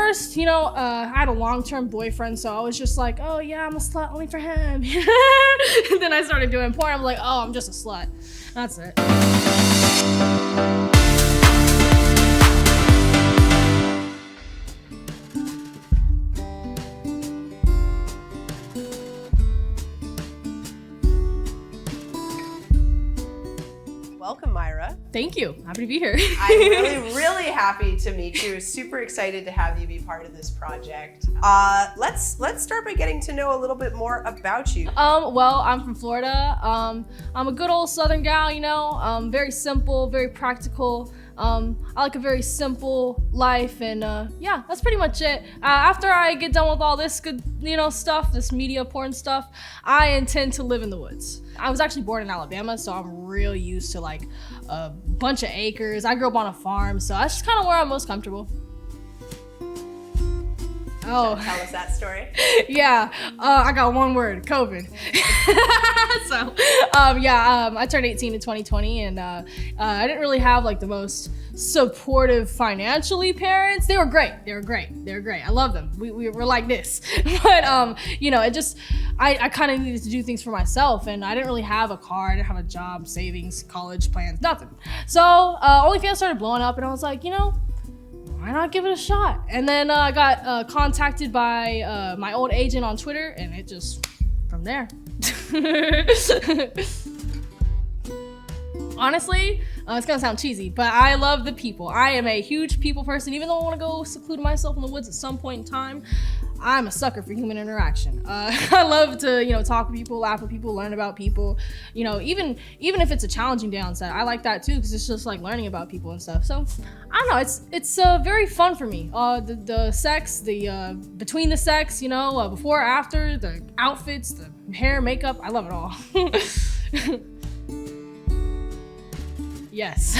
first, I had a long-term boyfriend, so I was just like, oh yeah, I'm a slut only for him. And then I started doing porn. I'm like, oh, I'm just a slut. That's it. Welcome, Myra. Thank you. Happy to be here. I'm really happy to meet you. Super excited to have you be part of this project. Let's start by getting to know a little bit more about you. Well, I'm from Florida. I'm a good old Southern gal, very simple, very practical. I like a very simple life, and yeah, that's pretty much it. After I get done with all this good, stuff, this media porn stuff, I intend to live in the woods. I was actually born in Alabama, so I'm real used to like a bunch of acres. I grew up on a farm, so that's just kind of where I'm most comfortable. Oh, tell us that story. Yeah, I got one word: COVID. So, I turned 18 in 2020, and I didn't really have like the most supportive financially parents. They were great. I love them. We were like this, but I kind of needed to do things for myself, and I didn't really have a car. I didn't have a job, savings, college plans, nothing. So OnlyFans started blowing up, and I was like, why not give it a shot? And then I got contacted by my old agent on Twitter, and it just, from there. Honestly, it's gonna sound cheesy, but I love the people. I am a huge people person. Even though I wanna go seclude myself in the woods at some point in time, I'm a sucker for human interaction. I love to, talk to people, laugh with people, learn about people. Even if it's a challenging day on set, I like that too, because it's just like learning about people and stuff. So I don't know, it's very fun for me. The sex, between the sex, before, after, the outfits, the hair, makeup, I love it all. Yes,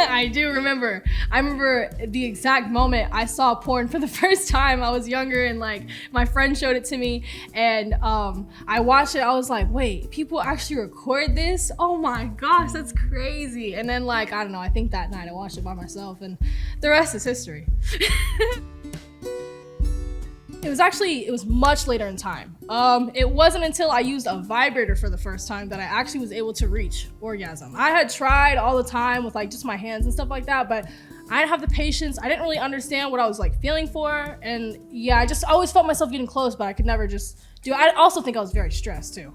I do remember. I remember the exact moment I saw porn for the first time. I was younger, and like my friend showed it to me, and I watched it. I was like, wait, people actually record this? Oh my gosh, that's crazy. And then I don't know, I think that night I watched it by myself, and the rest is history. It was much later in time. It wasn't until I used a vibrator for the first time that I actually was able to reach orgasm. I had tried all the time with just my hands and stuff like that, but I didn't have the patience. I didn't really understand what I was feeling for. And yeah, I just always felt myself getting close, but I could never just do it. I also think I was very stressed too.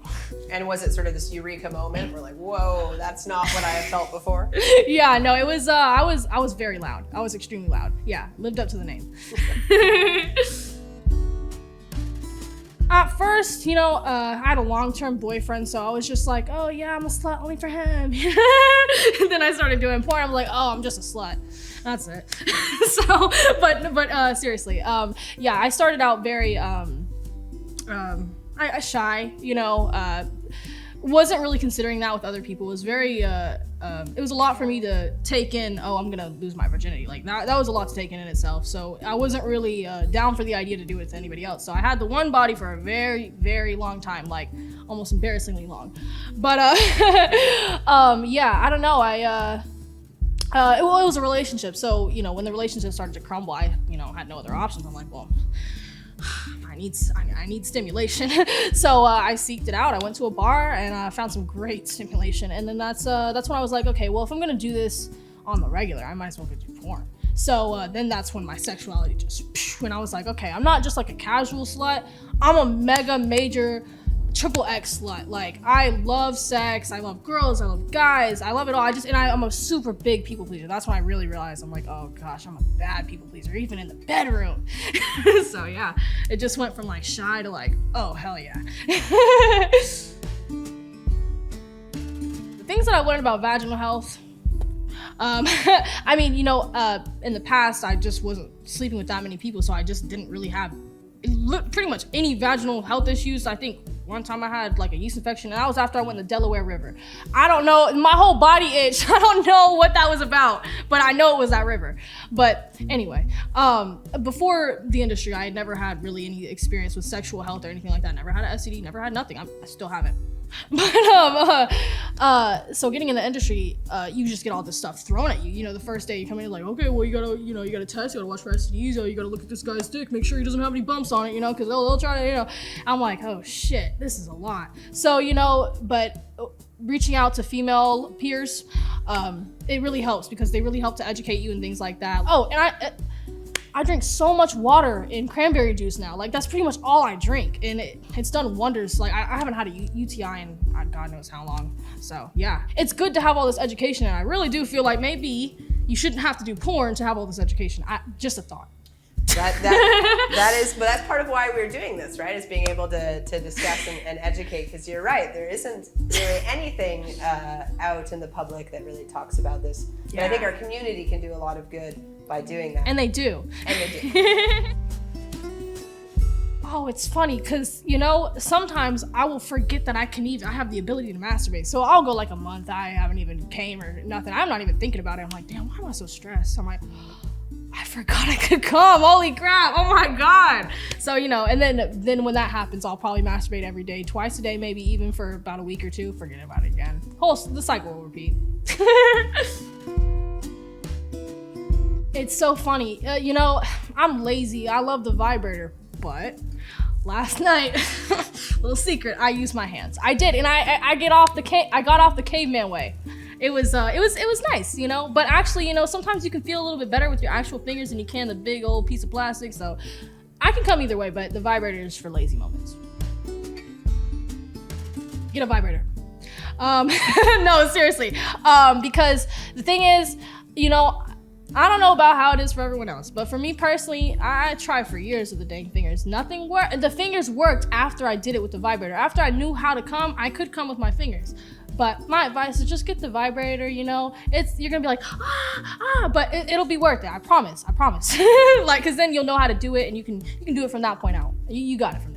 And was it sort of this eureka moment where whoa, that's not what I have felt before? Yeah, no, it was, I was very loud. I was extremely loud. Yeah, lived up to the name. At first, I had a long-term boyfriend, so I was just like, oh yeah, I'm a slut only for him. And then I started doing porn. I'm like, oh, I'm just a slut. That's it. So, but seriously, yeah, I started out very shy, wasn't really considering that with other people. It was very, it was a lot for me to take in. Oh, I'm gonna lose my virginity. That was a lot to take in itself. So I wasn't really down for the idea to do it to anybody else. So I had the one body for a very, very long time, almost embarrassingly long. But yeah, I don't know. It was a relationship. So when the relationship started to crumble, I had no other options. I'm like, well, I need stimulation. So I seeked it out. I went to a bar and I found some great stimulation. And then that's when I was like, okay, well, if I'm gonna do this on the regular, I might as well go do porn. So then that's when my sexuality just, when I was like, okay, I'm not just a casual slut. I'm a mega major XXX slut. I love sex, I love girls, I love guys, I love it all. I'm a super big people pleaser. That's when I really realized I'm like, oh gosh, I'm a bad people pleaser, even in the bedroom. So yeah, it just went from shy to oh hell yeah. The things that I've learned about vaginal health, I mean, in the past I just wasn't sleeping with that many people, so I just didn't really have pretty much any vaginal health issues. I think one time I had a yeast infection, and that was after I went in the Delaware River. I don't know, my whole body itched. I don't know what that was about, but I know it was that river. But anyway, before the industry, I had never had really any experience with sexual health or anything like that. Never had an STD, never had nothing. I still haven't. So getting in the industry, you just get all this stuff thrown at you. You know, the first day you come in, you're like, okay, well, you gotta test, you gotta watch for STDs, you gotta look at this guy's dick, make sure he doesn't have any bumps on it, you know, because they'll try to, you know. I'm like, oh shit, this is a lot. So, you know, but reaching out to female peers, it really helps because they really help to educate you and things like that. Oh, and I drink so much water in cranberry juice now. Like, that's pretty much all I drink, and it's done wonders. Like, I haven't had a UTI in God knows how long. So yeah, it's good to have all this education, and I really do feel like maybe you shouldn't have to do porn to have all this education. Just a thought. But that's part of why we're doing this, right? Is being able to discuss and educate, because you're right, there isn't really anything out in the public that really talks about this. Yeah. But I think our community can do a lot of good by doing that. And they do. Oh, it's funny because, you know, sometimes I will forget that I have the ability to masturbate. So I'll go like a month, I haven't even came or nothing. I'm not even thinking about it. I'm like, damn, why am I so stressed? I'm like, I forgot I could come. Holy crap. Oh my God. So, you know, and then when that happens, I'll probably masturbate every day, twice a day, maybe even for about a week or two. Forget about it again. The cycle will repeat. It's so funny. You know, I'm lazy. I love the vibrator, but last night, little secret, I used my hands. I did, and I got off the caveman way. It was nice, you know. But actually, you know, sometimes you can feel a little bit better with your actual fingers than you can the big old piece of plastic. So I can come either way, but the vibrator is for lazy moments. Get a vibrator. No, seriously. Because the thing is, you know, I don't know about how it is for everyone else, but for me personally, I tried for years with the dang fingers. Nothing worked. The fingers worked after I did it with the vibrator. After I knew how to come, I could come with my fingers. But my advice is just get the vibrator, you know. You're gonna be like, but it'll be worth it. I promise. Like, cause then you'll know how to do it, and you can do it from that point out. You got it from there.